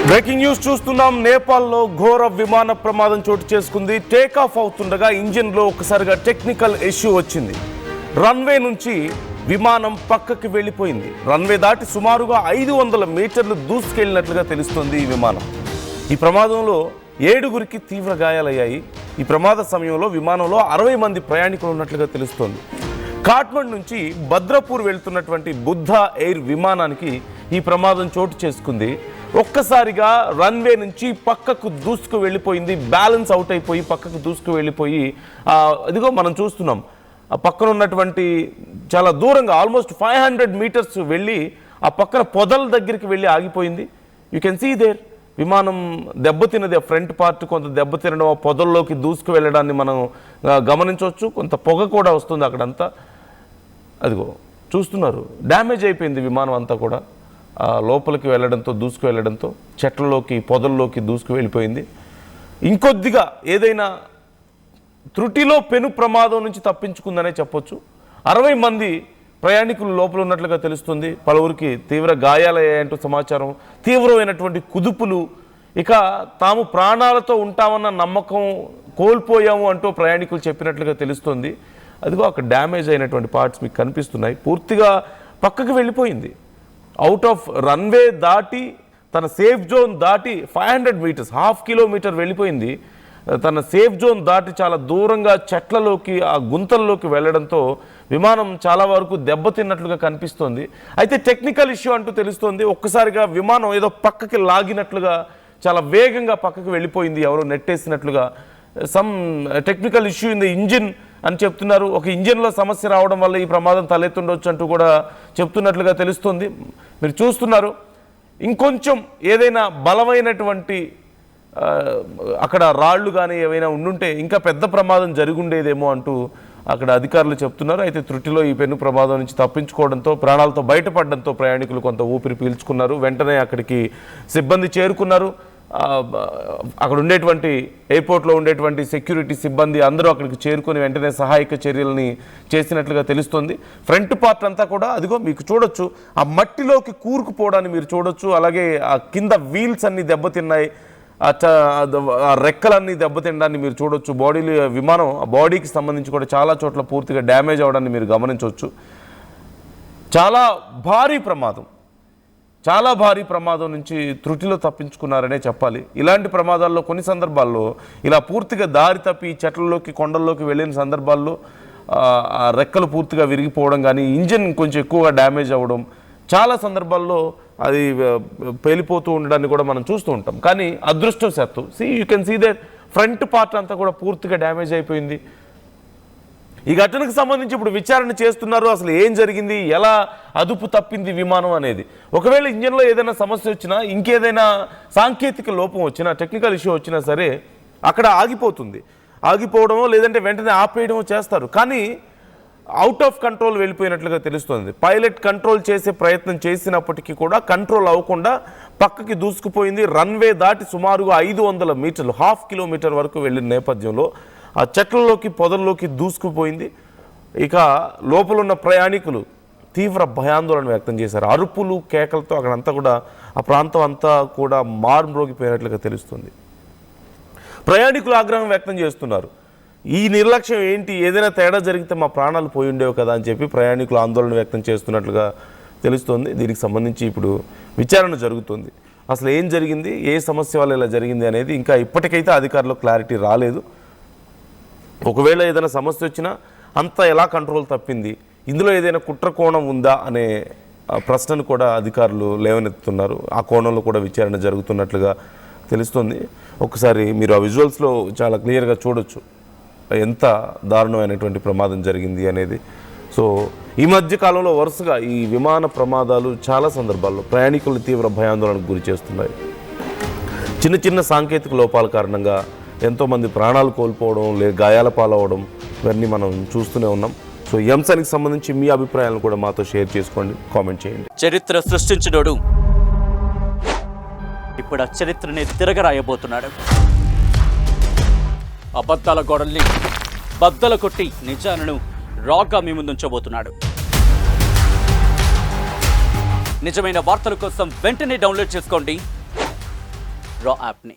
Breaking news చూస్తున్నాం. నేపాల్లో ఘోర విమాన ప్రమాదం చోటు చేసుకుంది. టేక్ ఆఫ్ అవుతుండగా ఇంజిన్లో ఒకసారిగా టెక్నికల్ ఇష్యూ వచ్చింది. రన్వే నుంచి విమానం పక్కకి వెళ్ళిపోయింది. రన్వే దాటి సుమారుగా 500 మీటర్లు దూసుకెళ్లినట్లుగా తెలుస్తోంది ఈ విమానం. ఈ ప్రమాదంలో 7గురికి తీవ్ర గాయాలయ్యాయి. ఈ ప్రమాద సమయంలో విమానంలో 60 మంది ప్రయాణికులు ఉన్నట్లుగా తెలుస్తోంది. కాఠ్మండు నుంచి భద్రపూర్ వెళ్తున్నటువంటి బుద్ధ ఎయిర్ విమానానికి ఈ ప్రమాదం చోటు చేసుకుంది. ఒక్కసారిగా రన్వే నుంచి పక్కకు దూసుకు వెళ్ళిపోయింది. బ్యాలెన్స్ అవుట్ అయిపోయి పక్కకు దూసుకు వెళ్ళిపోయి ఇదిగో మనం చూస్తున్నాం, ఆ పక్కన ఉన్నటువంటి చాలా దూరంగా ఆల్మోస్ట్ 500 మీటర్స్ వెళ్ళి ఆ పక్కన పొదల దగ్గరికి వెళ్ళి ఆగిపోయింది. యూ కెన్ సీ దేర్ విమానం దెబ్బతిన్నది. ఆ ఫ్రంట్ పార్ట్ కొంత దెబ్బతినడం, ఆ పొదల్లోకి దూసుకు వెళ్ళడాన్ని మనం గమనించవచ్చు. కొంత పొగ కూడా వస్తుంది అక్కడంతా. అదిగో చూస్తున్నారు, డ్యామేజ్ అయిపోయింది విమానం అంతా కూడా. లోపలికి వెళ్ళడంతో, దూసుకు వెళ్ళడంతో చెట్లలోకి, పొదల్లోకి దూసుకు వెళ్ళిపోయింది. ఇంకొద్దిగా ఏదైనా త్రుటిలో పెను ప్రమాదం నుంచి తప్పించుకుందనే చెప్పొచ్చు. 60 మంది ప్రయాణికులు లోపల ఉన్నట్లుగా తెలుస్తుంది. పలువురికి తీవ్ర గాయాలయ్యాయంటూ సమాచారం. తీవ్రమైనటువంటి కుదుపులు, ఇక తాము ప్రాణాలతో ఉంటామన్న నమ్మకం కోల్పోయాము అంటూ ప్రయాణికులు చెప్పినట్లుగా తెలుస్తుంది. అదిగో అక్కడ డ్యామేజ్ అయినటువంటి పార్ట్స్ మీకు కనిపిస్తున్నాయి. పూర్తిగా పక్కకు వెళ్ళిపోయింది. అవుట్ ఆఫ్ రన్వే దాటి, తన సేఫ్ జోన్ దాటి 500 మీటర్స్, ½ కిలోమీటర్ వెళ్ళిపోయింది. తన సేఫ్ జోన్ దాటి చాలా దూరంగా చెట్లలోకి, ఆ గుంతల్లోకి వెళ్ళడంతో విమానం చాలా వరకు దెబ్బతిన్నట్లుగా కనిపిస్తోంది. అయితే టెక్నికల్ ఇష్యూ అంటూ తెలుస్తోంది. ఒక్కసారిగా విమానం ఏదో పక్కకి లాగినట్లుగా చాలా వేగంగా పక్కకి వెళ్ళిపోయింది, ఎవరో నెట్టేసినట్లుగా. Some technical issue in the engine అని చెప్తున్నారు. ఒక ఇంజిన్లో సమస్య రావడం వల్ల ఈ ప్రమాదం తలెత్తుండొచ్చు అంటూ కూడా చెప్తున్నట్లుగా తెలుస్తుంది. మీరు చూస్తున్నారు, ఇంకొంచెం ఏదైనా బలమైనటువంటి అక్కడ రాళ్ళు కానీ ఏవైనా ఉండుంటే ఇంకా పెద్ద ప్రమాదం జరుగుండేదేమో అంటూ అక్కడ అధికారులు చెప్తున్నారు. అయితే త్రుటిలో ఈ పెను ప్రమాదం నుంచి తప్పించుకోవడంతో, ప్రాణాలతో బయటపడడంతో ప్రయాణికులు కొంత ఊపిరి పీల్చుకున్నారు. వెంటనే అక్కడికి సిబ్బంది చేరుకున్నారు. అక్కడ ఉండేటువంటి ఎయిర్పోర్ట్లో ఉండేటువంటి సెక్యూరిటీ సిబ్బంది అందరూ అక్కడికి చేరుకొని వెంటనే సహాయక చర్యలని చేసినట్లుగా తెలుస్తుంది. ఫ్రంట్ పార్ట్ అంతా కూడా అదిగో మీకు చూడొచ్చు, ఆ మట్టిలోకి కూరుకుపోవడాన్ని మీరు చూడొచ్చు. అలాగే ఆ కింద వీల్స్ అన్ని దెబ్బతిన్నాయి, ఆ రెక్కలన్నీ దెబ్బతినడాన్ని మీరు చూడొచ్చు. బాడీలో విమానం ఆ బాడీకి సంబంధించి కూడా చాలా చోట్ల పూర్తిగా డ్యామేజ్ అవడాన్ని మీరు గమనించవచ్చు. చాలా భారీ ప్రమాదం నుంచి త్రుటిలో తప్పించుకున్నారనే చెప్పాలి. ఇలాంటి ప్రమాదాల్లో కొన్ని సందర్భాల్లో ఇలా పూర్తిగా దారి తప్పి చెట్లలోకి, కొండల్లోకి వెళ్ళిన సందర్భాల్లో ఆ రెక్కలు పూర్తిగా విరిగిపోవడం కానీ, ఇంజిన్ కొంచెం ఎక్కువగా డ్యామేజ్ అవ్వడం, చాలా సందర్భాల్లో అది పేలిపోతూ ఉండడాన్ని కూడా మనం చూస్తూ ఉంటాం. కానీ అదృష్టవశాత్తు you can see that front part అంతా కూడా పూర్తిగా డ్యామేజ్ అయిపోయింది. ఈ ఘటనకు సంబంధించి ఇప్పుడు విచారణ చేస్తున్నారు. అసలు ఏం జరిగింది, ఎలా అదుపు తప్పింది విమానం అనేది. ఒకవేళ ఇంజిన్లో ఏదైనా సమస్య వచ్చినా, ఇంకేదైనా సాంకేతిక లోపం వచ్చినా, టెక్నికల్ ఇష్యూ వచ్చినా సరే అక్కడ ఆగిపోవడమో లేదంటే వెంటనే ఆపేయడమో చేస్తారు. కానీ అవుట్ ఆఫ్ కంట్రోల్ వెళ్ళిపోయినట్లుగా తెలుస్తుంది. పైలట్ కంట్రోల్ చేసే ప్రయత్నం చేసినప్పటికీ కూడా కంట్రోల్ అవ్వకుండా పక్కకి దూసుకుపోయింది. రన్వే దాటి సుమారుగా 500 మీటర్లు, ½ కిలోమీటర్ వరకు వెళ్ళిన నేపథ్యంలో ఆ చెట్లలోకి, పొదల్లోకి దూసుకుపోయింది. ఇక లోపల ఉన్న ప్రయాణికులు తీవ్ర భయాందోళన వ్యక్తం చేశారు. అరుపులు, కేకలతో అక్కడంతా కూడా, ఆ ప్రాంతం అంతా కూడా మారుమ్రోగిపోయినట్లుగా తెలుస్తుంది. ప్రయాణికులు ఆగ్రహం వ్యక్తం చేస్తున్నారు. ఈ నిర్లక్ష్యం ఏంటి, ఏదైనా తేడా జరిగితే మా ప్రాణాలు పోయి ఉండేవి కదా అని చెప్పి ప్రయాణికులు ఆందోళన వ్యక్తం చేస్తున్నట్లుగా తెలుస్తోంది. దీనికి సంబంధించి ఇప్పుడు విచారణ జరుగుతుంది. అసలు ఏం జరిగింది, ఏ సమస్య వల్ల ఇలా జరిగింది అనేది ఇంకా ఇప్పటికైతే అధికారులకు క్లారిటీ రాలేదు. ఒకవేళ ఏదైనా సమస్య వచ్చినా అంతా ఎలా కంట్రోల్ తప్పింది, ఇందులో ఏదైనా కుట్ర కోణం ఉందా అనే ప్రశ్నను కూడా అధికారులు లేవనెత్తుతున్నారు. ఆ కోణంలో కూడా విచారణ జరుగుతున్నట్లుగా తెలుస్తుంది. ఒకసారి మీరు ఆ విజువల్స్లో చాలా క్లియర్గా చూడొచ్చు ఎంత దారుణమైనటువంటి ప్రమాదం జరిగింది అనేది. సో ఈ మధ్య కాలంలో వరుసగా ఈ విమాన ప్రమాదాలు చాలా సందర్భాల్లో ప్రయాణికులు తీవ్ర భయాందోళనకు గురి చేస్తున్నాయి. చిన్న సాంకేతిక లోపాల కారణంగా ఎంతోమంది ప్రాణాలు కోల్పోవడం, గాయాల పాలవడం, ఇవన్నీ మనం చూస్తూనే ఉన్నాం. సో ఈ అంశానికి సంబంధించి మీ అభిప్రాయాలను కూడా మాతో షేర్ చేసుకోండి, కామెంట్ చేయండి. చరిత్ర సృష్టించినోడు ఇప్పుడు ఆ చరిత్రని తిరగరాయబోతున్నాడు. అబద్ధాల గోడల్ని బద్దలు కొట్టి నిజాలను రాగా మీ ముందుంచబోతున్నాడు. నిజమైన వార్తల కోసం వెంటనే డౌన్లోడ్ చేసుకోండి రా యాప్ని.